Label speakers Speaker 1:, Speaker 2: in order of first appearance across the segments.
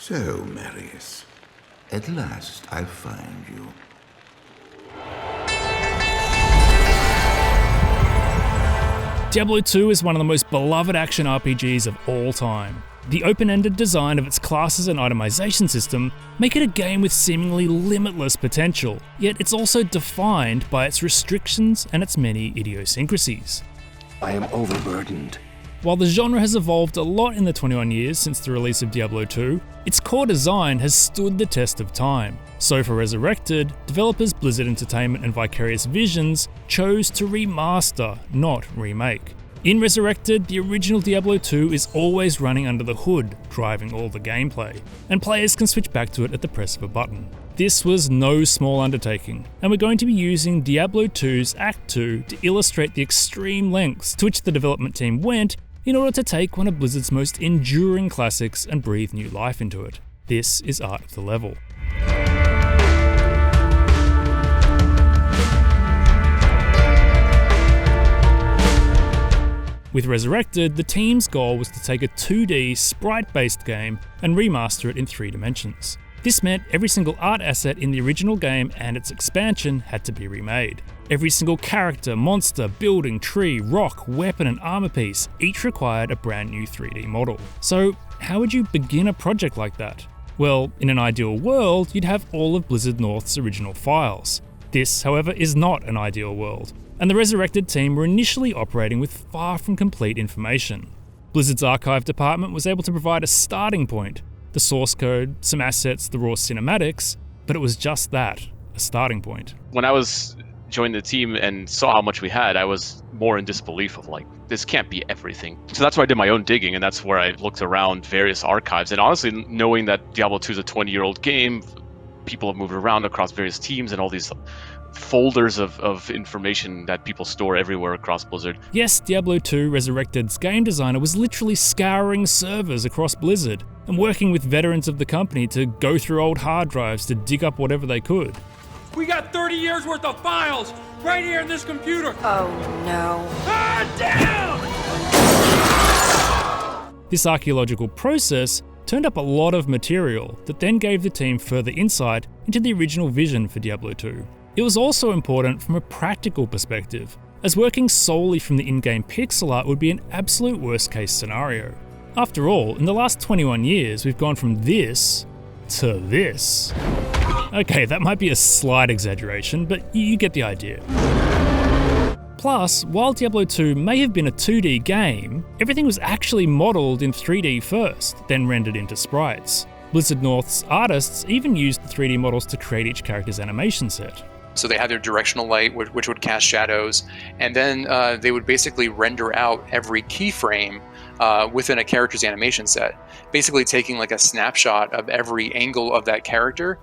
Speaker 1: So, Marius, at last I find you.
Speaker 2: Diablo II is one of the most beloved action RPGs of all time. The open-ended design of its classes and itemization system make it a game with seemingly limitless potential, yet it's also defined by its restrictions and its many idiosyncrasies.
Speaker 3: I am overburdened.
Speaker 2: While the genre has evolved a lot in the 21 years since the release of Diablo II, its core design has stood the test of time. So for Resurrected, developers Blizzard Entertainment and Vicarious Visions chose to remaster, not remake. In Resurrected, the original Diablo II is always running under the hood, driving all the gameplay, and players can switch back to it at the press of a button. This was no small undertaking, and we're going to be using Diablo II's Act 2 to illustrate the extreme lengths to which the development team went in order to take one of Blizzard's most enduring classics and breathe new life into it. This is Art of the Level. With Resurrected, the team's goal was to take a 2D sprite-based game and remaster it in 3 dimensions. This meant every single art asset in the original game and its expansion had to be remade. Every single character, monster, building, tree, rock, weapon and armor piece each required a brand new 3D model. So how would you begin a project like that? Well, in an ideal world, you'd have all of Blizzard North's original files. This, however, is not an ideal world, and the Resurrected team were initially operating with far from complete information. Blizzard's archive department was able to provide a starting point, the source code, some assets, the raw cinematics, but it was just that, a starting point.
Speaker 4: When I joined the team and saw how much we had, I was more in disbelief of this can't be everything. So that's where I did my own digging, and that's where I looked around various archives. And honestly, knowing that Diablo II is a 20-year-old game, people have moved around across various teams and all these folders of information that people store everywhere across Blizzard.
Speaker 2: Yes, Diablo II Resurrected's game designer was literally scouring servers across Blizzard and working with veterans of the company to go through old hard drives to dig up whatever they could.
Speaker 5: We got 30 years worth of files right here in this computer.
Speaker 6: Oh no.
Speaker 5: Damn!
Speaker 2: This archaeological process turned up a lot of material that then gave the team further insight into the original vision for Diablo II. It was also important from a practical perspective, as working solely from the in-game pixel art would be an absolute worst-case scenario. After all, in the last 21 years, we've gone from this to this. Okay, that might be a slight exaggeration, but you get the idea. Plus, while Diablo II may have been a 2D game, everything was actually modelled in 3D first, then rendered into sprites. Blizzard North's artists even used the 3D models to create each character's animation set.
Speaker 7: So they had their directional light, which would cast shadows, and then they would basically render out every keyframe within a character's animation set, basically taking like a snapshot of every angle of that character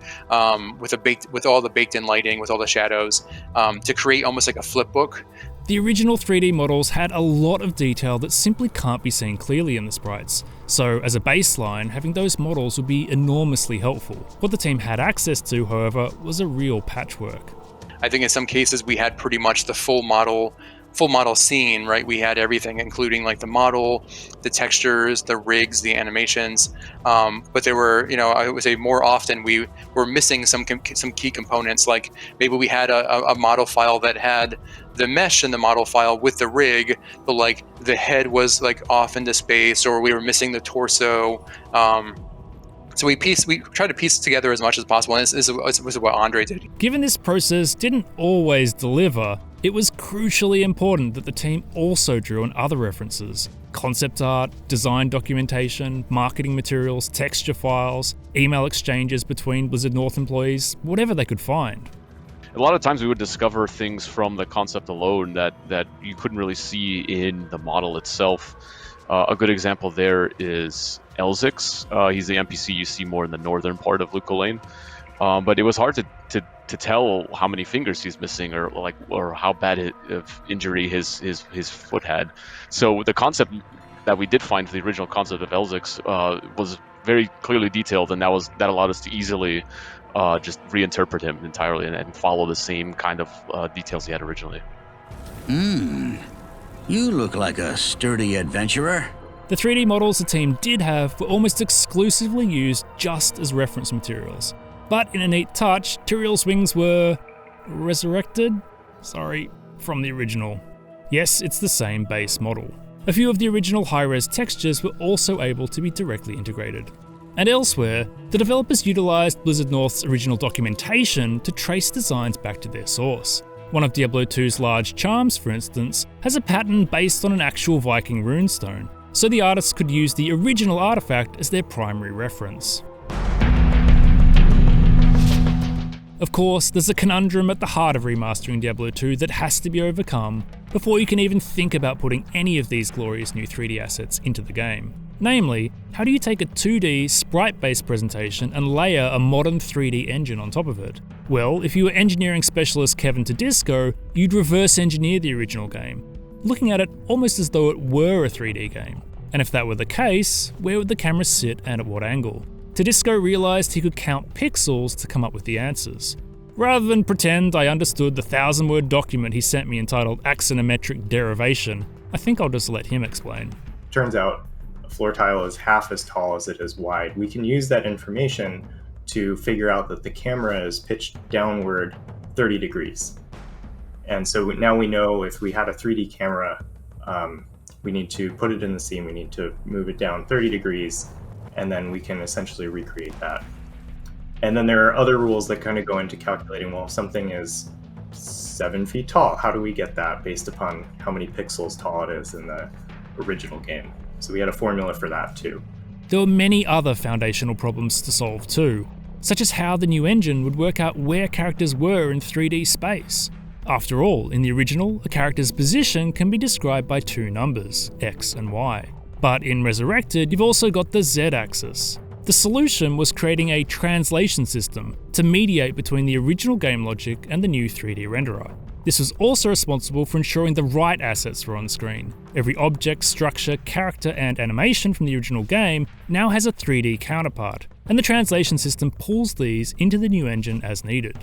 Speaker 7: with all the baked-in lighting, with all the shadows, to create almost like a flip book.
Speaker 2: The original 3D models had a lot of detail that simply can't be seen clearly in the sprites, so as a baseline, having those models would be enormously helpful. What the team had access to, however, was a real patchwork.
Speaker 7: I think in some cases we had pretty much the full model scene, right? We had everything, including like the model, the textures, the rigs, the animations. But there were, I would say more often we were missing some key components. Like maybe we had a model file that had the mesh in the model file with the rig, but like the head was like off into space, or we were missing the torso. So we tried to piece together as much as possible, and this is what Andre did.
Speaker 2: Given this process didn't always deliver, it was crucially important that the team also drew on other references. Concept art, design documentation, marketing materials, texture files, email exchanges between Blizzard North employees, whatever they could find.
Speaker 4: A lot of times we would discover things from the concept alone that you couldn't really see in the model itself. A good example there is Elzix. He's the NPC you see more in the northern part of Luco Lane. But it was hard to tell how many fingers he's missing, or how bad of injury his foot had. So the concept that we did find for the original concept of Elzix was very clearly detailed, and that allowed us to easily just reinterpret him entirely and follow the same kind of details he had originally.
Speaker 3: You look like a sturdy adventurer.
Speaker 2: The 3D models the team did have were almost exclusively used just as reference materials. But in a neat touch, Tyrael's wings were resurrected? Sorry, from the original. Yes, it's the same base model. A few of the original high-res textures were also able to be directly integrated. And elsewhere, the developers utilised Blizzard North's original documentation to trace designs back to their source. One of Diablo 2's large charms, for instance, has a pattern based on an actual Viking runestone, so the artists could use the original artifact as their primary reference. Of course, there's a conundrum at the heart of remastering Diablo 2 that has to be overcome before you can even think about putting any of these glorious new 3D assets into the game. Namely, how do you take a 2D sprite-based presentation and layer a modern 3D engine on top of it? Well, if you were engineering specialist Kevin Tedisco, you'd reverse engineer the original game, looking at it almost as though it were a 3D game. And if that were the case, where would the camera sit and at what angle? Tedisco realised he could count pixels to come up with the answers. Rather than pretend I understood the 1,000-word document he sent me entitled Axonometric Derivation, I think I'll just let him explain.
Speaker 6: Turns out a floor tile is half as tall as it is wide. We can use that information to figure out that the camera is pitched downward 30 degrees. And so now we know if we had a 3D camera, we need to put it in the scene, we need to move it down 30 degrees, and then we can essentially recreate that. And then there are other rules that kind of go into calculating, well, if something is 7 feet tall, how do we get that based upon how many pixels tall it is in the original game? So we had a formula for that too.
Speaker 2: There were many other foundational problems to solve too, such as how the new engine would work out where characters were in 3D space. After all, in the original, a character's position can be described by two numbers, X and Y. But in Resurrected, you've also got the Z-axis. The solution was creating a translation system to mediate between the original game logic and the new 3D renderer. This was also responsible for ensuring the right assets were on screen. Every object, structure, character, and animation from the original game now has a 3D counterpart, and the translation system pulls these into the new engine as needed.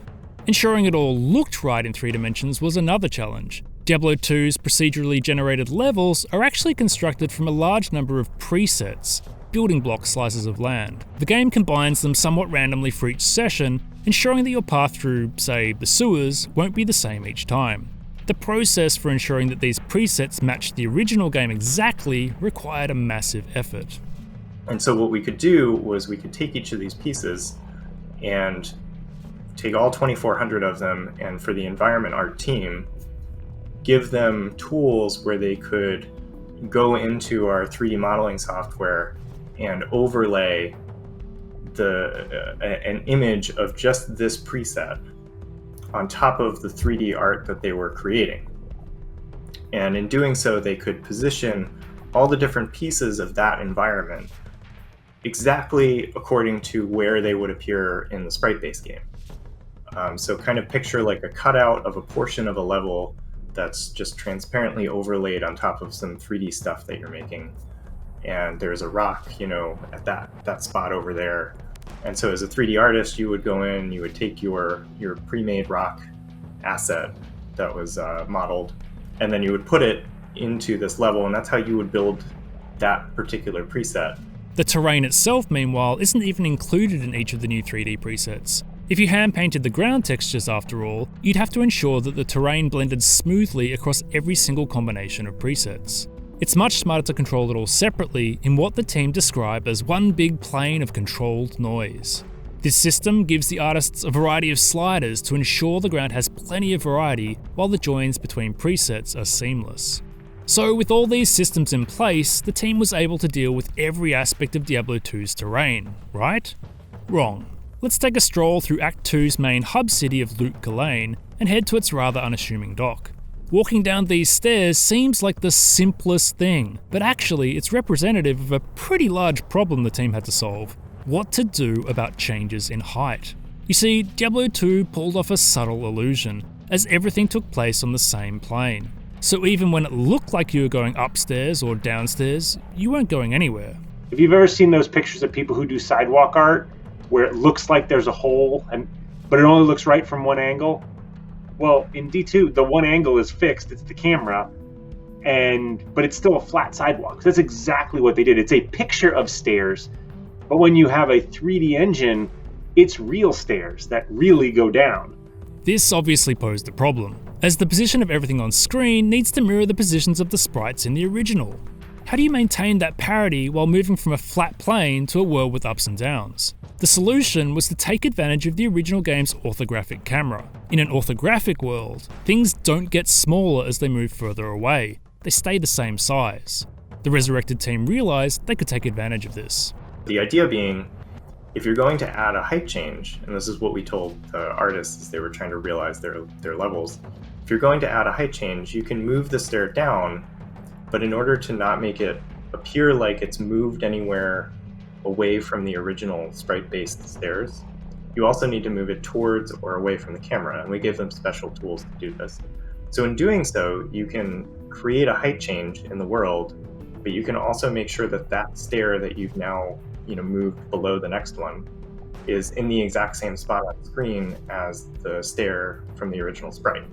Speaker 2: Ensuring it all looked right in 3 dimensions was another challenge. Diablo 2's procedurally generated levels are actually constructed from a large number of presets, building block slices of land. The game combines them somewhat randomly for each session, ensuring that your path through, say, the sewers won't be the same each time. The process for ensuring that these presets matched the original game exactly required a massive effort.
Speaker 6: And so what we could do was we could take each of these pieces and take all 2,400 of them, and for the environment art team, give them tools where they could go into our 3D modeling software and overlay an image of just this preset on top of the 3D art that they were creating. And in doing so, they could position all the different pieces of that environment exactly according to where they would appear in the sprite-based game. So kind of picture like a cutout of a portion of a level that's just transparently overlaid on top of some 3D stuff that you're making. And there's a rock, at that spot over there. And so as a 3D artist, you would go in, you would take your pre-made rock asset that was modeled, and then you would put it into this level, and that's how you would build that particular preset.
Speaker 2: The terrain itself, meanwhile, isn't even included in each of the new 3D presets. If you hand-painted the ground textures after all, you'd have to ensure that the terrain blended smoothly across every single combination of presets. It's much smarter to control it all separately in what the team describe as one big plane of controlled noise. This system gives the artists a variety of sliders to ensure the ground has plenty of variety while the joins between presets are seamless. So with all these systems in place, the team was able to deal with every aspect of Diablo 2's terrain, right? Wrong. Let's take a stroll through Act 2's main hub city of Lut Ghilain and head to its rather unassuming dock. Walking down these stairs seems like the simplest thing, but actually it's representative of a pretty large problem the team had to solve: what to do about changes in height. You see, Diablo 2 pulled off a subtle illusion, as everything took place on the same plane. So even when it looked like you were going upstairs or downstairs, you weren't going anywhere.
Speaker 8: If you've ever seen those pictures of people who do sidewalk art, where it looks like there's a hole, but it only looks right from one angle, well, in D2, the one angle is fixed, it's the camera, but it's still a flat sidewalk. So that's exactly what they did. It's a picture of stairs, but when you have a 3D engine, it's real stairs that really go down.
Speaker 2: This obviously posed a problem, as the position of everything on screen needs to mirror the positions of the sprites in the original. How do you maintain that parity while moving from a flat plane to a world with ups and downs? The solution was to take advantage of the original game's orthographic camera. In an orthographic world, things don't get smaller as they move further away, they stay the same size. The Resurrected team realised they could take advantage of this.
Speaker 6: The idea being, if you're going to add a height change, and this is what we told the artists as they were trying to realize their levels, if you're going to add a height change, you can move the stair down, but in order to not make it appear like it's moved anywhere away from the original sprite-based stairs, you also need to move it towards or away from the camera, and we gave them special tools to do this. So in doing so, you can create a height change in the world, but you can also make sure that that stair that you've now moved below the next one is in the exact same spot on the screen as the stair from the original sprite.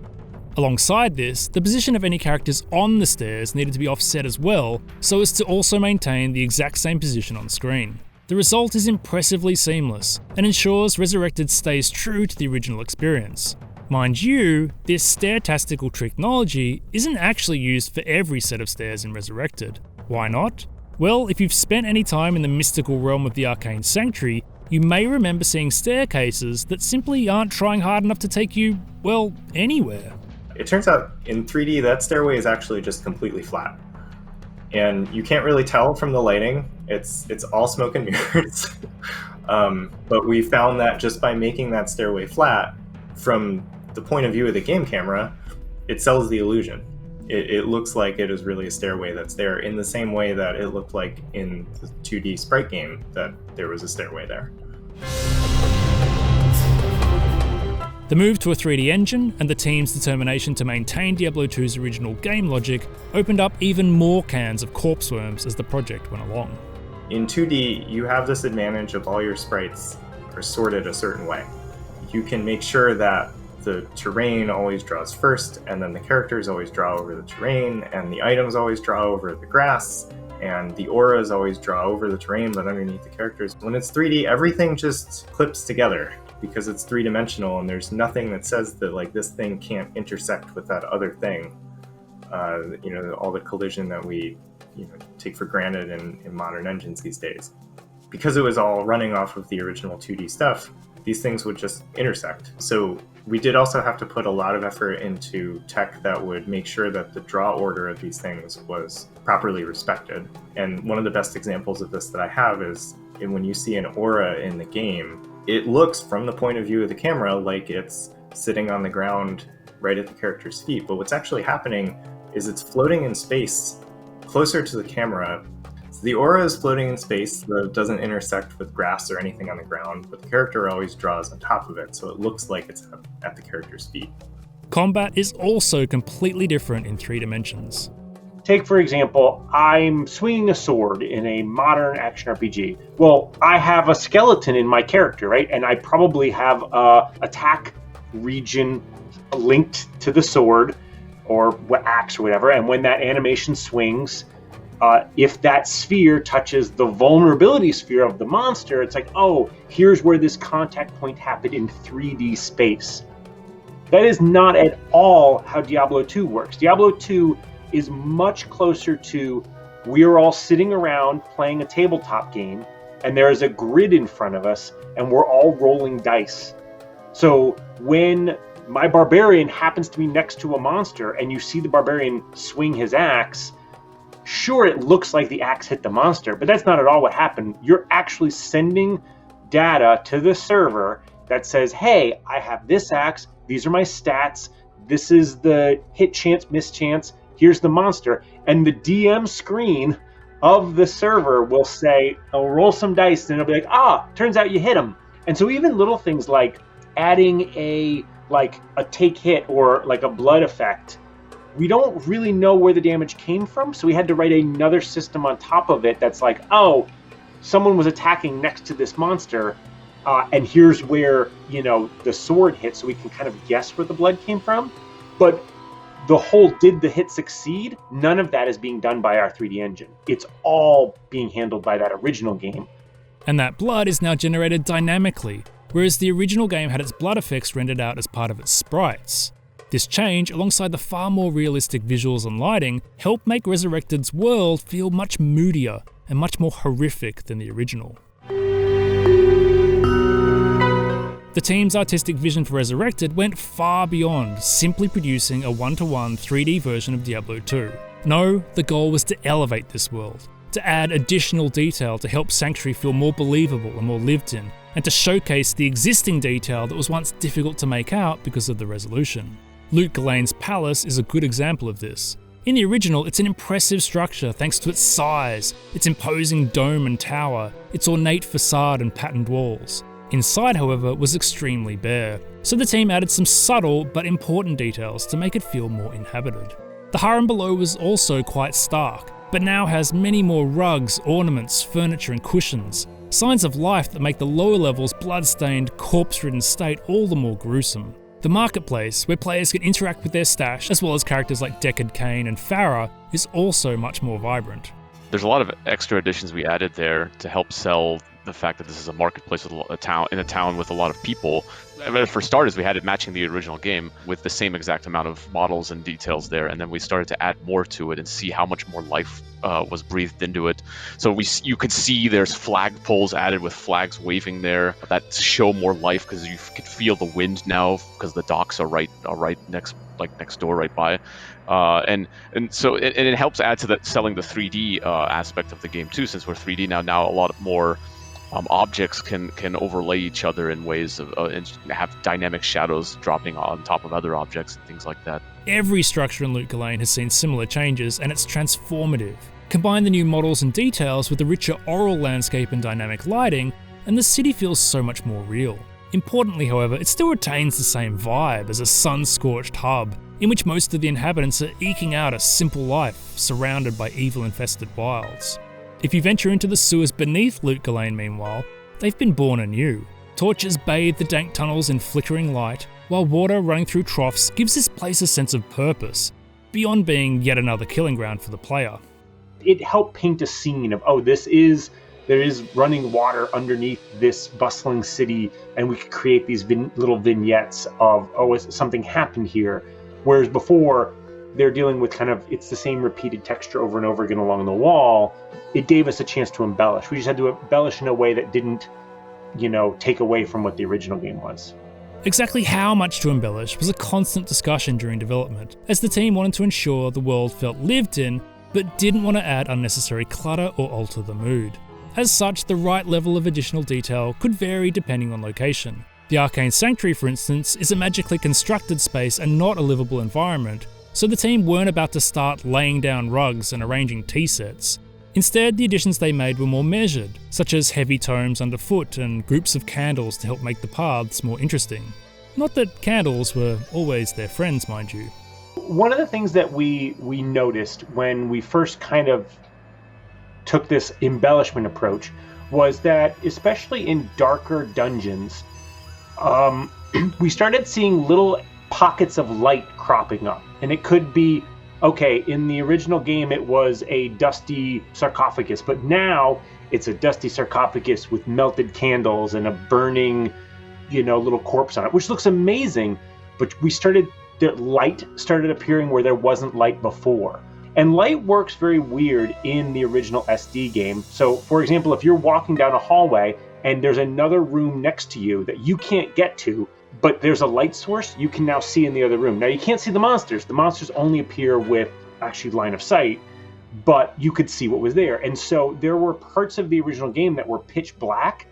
Speaker 2: Alongside this, the position of any characters on the stairs needed to be offset as well, so as to also maintain the exact same position on screen. The result is impressively seamless, and ensures Resurrected stays true to the original experience. Mind you, this stair-tastical technology isn't actually used for every set of stairs in Resurrected. Why not? Well, if you've spent any time in the mystical realm of the Arcane Sanctuary, you may remember seeing staircases that simply aren't trying hard enough to take you, well, anywhere.
Speaker 6: It turns out in 3D that stairway is actually just completely flat. And you can't really tell from the lighting, it's all smoke and mirrors. But we found that just by making that stairway flat, from the point of view of the game camera, it sells the illusion. It looks like it is really a stairway that's there, in the same way that it looked like in the 2D sprite game that there was a stairway there.
Speaker 2: The move to a 3D engine and the team's determination to maintain Diablo II's original game logic opened up even more cans of corpse worms as the project went along.
Speaker 6: In 2D, you have this advantage of all your sprites are sorted a certain way. You can make sure that the terrain always draws first, and then the characters always draw over the terrain, and the items always draw over the grass, and the auras always draw over the terrain but underneath the characters. When it's 3D, everything just clips together because it's three-dimensional, and there's nothing that says that like this thing can't intersect with that other thing. All the collision that we take for granted in modern engines these days. Because it was all running off of the original 2D stuff, these things would just intersect. So we did also have to put a lot of effort into tech that would make sure that the draw order of these things was properly respected. And one of the best examples of this that I have is when you see an aura in the game, it looks from the point of view of the camera like it's sitting on the ground right at the character's feet. But what's actually happening is it's floating in space closer to the camera. So the aura is floating in space, so it doesn't intersect with grass or anything on the ground, but the character always draws on top of it, so it looks like it's at the character's feet.
Speaker 2: Combat is also completely different in 3 dimensions.
Speaker 8: Take, for example, I'm swinging a sword in a modern action RPG. Well, I have a skeleton in my character, right? And I probably have a attack region linked to the sword or axe or whatever. And when that animation swings, if that sphere touches the vulnerability sphere of the monster, it's like, oh, here's where this contact point happened in 3D space. That is not at all how Diablo 2 works. Diablo 2 is much closer to, we're all sitting around playing a tabletop game, and there's a grid in front of us, and we're all rolling dice. So when my barbarian happens to be next to a monster, and you see the barbarian swing his axe, sure, it looks like the axe hit the monster, but that's not at all what happened. You're actually sending data to the server that says, hey, I have this axe, these are my stats, this is the hit chance, miss chance, here's the monster. And the DM screen of the server will say, oh, roll some dice, and it'll be like, turns out you hit him. And so even little things like adding a take hit or like a blood effect, we don't really know where the damage came from, so we had to write another system on top of it that's like, oh, someone was attacking next to this monster, and here's where, the sword hit, so we can kind of guess where the blood came from. But the whole did the hit succeed, none of that is being done by our 3D engine. It's all being handled by that original game.
Speaker 2: And that blood is now generated dynamically, whereas the original game had its blood effects rendered out as part of its sprites. This change, alongside the far more realistic visuals and lighting, helped make Resurrected's world feel much moodier and much more horrific than the original. The team's artistic vision for Resurrected went far beyond simply producing a one-to-one 3D version of Diablo II. No, the goal was to elevate this world, to add additional detail to help Sanctuary feel more believable and more lived in, and to showcase the existing detail that was once difficult to make out because of the resolution. Luke Ghislaine's palace is a good example of this. In the original, it's an impressive structure thanks to its size, its imposing dome and tower, its ornate facade and patterned walls. Inside, however, was extremely bare, so the team added some subtle but important details to make it feel more inhabited. The harem below was also quite stark, but now has many more rugs, ornaments, furniture and cushions, signs of life that make the lower levels' blood-stained, corpse-ridden state all the more gruesome. The marketplace, where players can interact with their stash, as well as characters like Deckard Cain and Farah, is also much more vibrant.
Speaker 4: There's a lot of extra additions we added there to help sell the fact that this is a marketplace with a town with a lot of people. For starters, we had it matching the original game with the same exact amount of models and details there, and then we started to add more to it and see how much more life was breathed into it. So you could see there's flag poles added with flags waving there that show more life because you could feel the wind now because the docks are right next door, right by. And so it helps add to selling the 3D aspect of the game too, since we're 3D now. Now a lot more objects can overlay each other in ways of and have dynamic shadows dropping on top of other objects and things like that.
Speaker 2: Every structure in Luke Ghislaine has seen similar changes, and it's transformative. Combine the new models and details with the richer oral landscape and dynamic lighting, and the city feels so much more real. Importantly, however, it still retains the same vibe as a sun-scorched hub, in which most of the inhabitants are eking out a simple life, surrounded by evil-infested wilds. If you venture into the sewers beneath Luke Ghislaine, meanwhile, they've been born anew. Torches bathe the dank tunnels in flickering light, while water running through troughs gives this place a sense of purpose, beyond being yet another killing ground for the player.
Speaker 8: It helped paint a scene of, there is running water underneath this bustling city, and we could create these little vignettes of, something happened here. Whereas before, they're dealing with it's the same repeated texture over and over again along the wall. It gave us a chance to embellish. We just had to embellish in a way that didn't, take away from what the original game was.
Speaker 2: Exactly how much to embellish was a constant discussion during development, as the team wanted to ensure the world felt lived in, but didn't want to add unnecessary clutter or alter the mood. As such, the right level of additional detail could vary depending on location. The Arcane Sanctuary, for instance, is a magically constructed space and not a livable environment, so the team weren't about to start laying down rugs and arranging tea sets. Instead, the additions they made were more measured, such as heavy tomes underfoot and groups of candles to help make the paths more interesting. Not that candles were always their friends, mind you.
Speaker 8: One of the things that we noticed when we first kind of took this embellishment approach was that, especially in darker dungeons, we started seeing little pockets of light cropping up. And it could be, in the original game it was a dusty sarcophagus, but now it's a dusty sarcophagus with melted candles and a burning, little corpse on it, which looks amazing. But the light started appearing where there wasn't light before. And light works very weird in the original SD game. So, for example, if you're walking down a hallway and there's another room next to you that you can't get to, but there's a light source you can now see in the other room. Now, you can't see the monsters. The monsters only appear with actually line of sight, but you could see what was there. And so there were parts of the original game that were pitch black,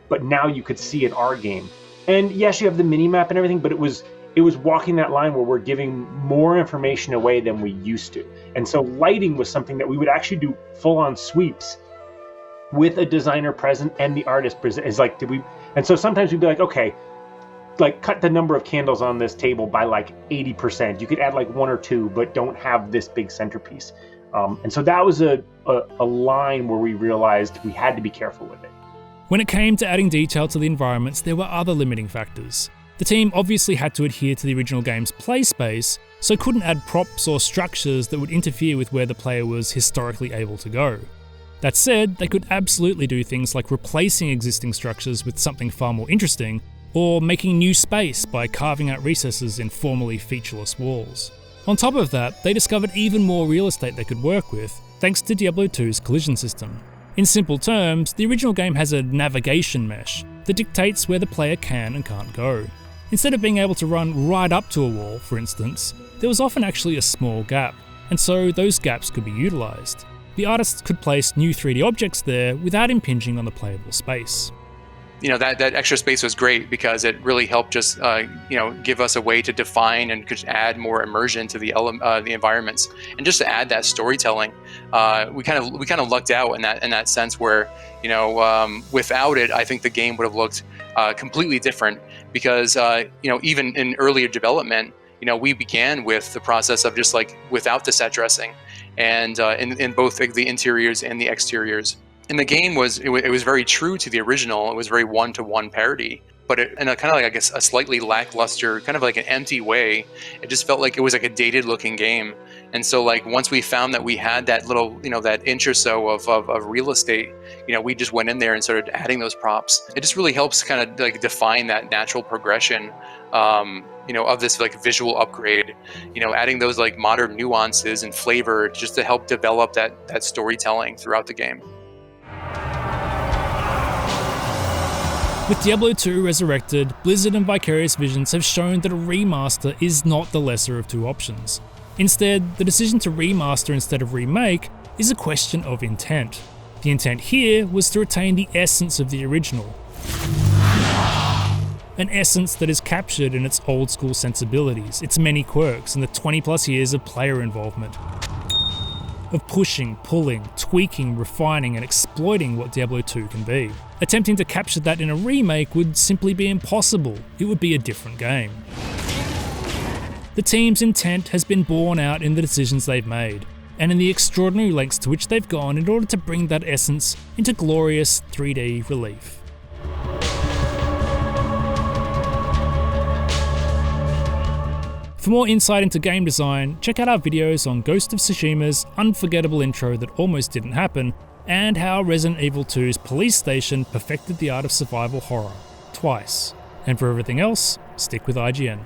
Speaker 8: but now you could see in our game. And yes, you have the mini-map and everything, but it was walking that line where we're giving more information away than we used to. And so lighting was something that we would actually do full-on sweeps with a designer present and the artist present. And so sometimes we'd be like, cut the number of candles on this table by 80%. You could add 1 or 2, but don't have this big centerpiece. And so that was a line where we realized we had to be careful with it.
Speaker 2: When it came to adding detail to the environments, there were other limiting factors. The team obviously had to adhere to the original game's play space, so couldn't add props or structures that would interfere with where the player was historically able to go. That said, they could absolutely do things like replacing existing structures with something far more interesting, or making new space by carving out recesses in formerly featureless walls. On top of that, they discovered even more real estate they could work with, thanks to Diablo II's collision system. In simple terms, the original game has a navigation mesh that dictates where the player can and can't go. Instead of being able to run right up to a wall, for instance, there was often actually a small gap, and so those gaps could be utilised. The artists could place new 3D objects there without impinging on the playable space.
Speaker 7: That extra space was great because it really helped just give us a way to define and could add more immersion to the environments, and just to add that storytelling. We kind of lucked out in that sense where without it, I think the game would have looked completely different, because even in earlier development, we began with the process of just like without the set dressing, and in both the interiors and the exteriors. And the game was very true to the original. It was very one-to-one parody, but in a kind of like, I guess, a slightly lackluster, kind of like an empty way. It just felt like it was like a dated-looking game. And so, like, once we found that we had that little, that inch or so of real estate, we just went in there and started adding those props. It just really helps kind of like define that natural progression, of this like visual upgrade. Adding those like modern nuances and flavor just to help develop that storytelling throughout the game.
Speaker 2: With Diablo II Resurrected, Blizzard and Vicarious Visions have shown that a remaster is not the lesser of two options. Instead, the decision to remaster instead of remake is a question of intent. The intent here was to retain the essence of the original. An essence that is captured in its old school sensibilities, its many quirks, and the 20 plus years of player involvement. Of pushing, pulling, tweaking, refining, and exploiting what Diablo 2 can be. Attempting to capture that in a remake would simply be impossible. It would be a different game. The team's intent has been borne out in the decisions they've made, and in the extraordinary lengths to which they've gone in order to bring that essence into glorious 3D relief. For more insight into game design, check out our videos on Ghost of Tsushima's unforgettable intro that almost didn't happen, and how Resident Evil 2's police station perfected the art of survival horror, twice. And for everything else, stick with IGN.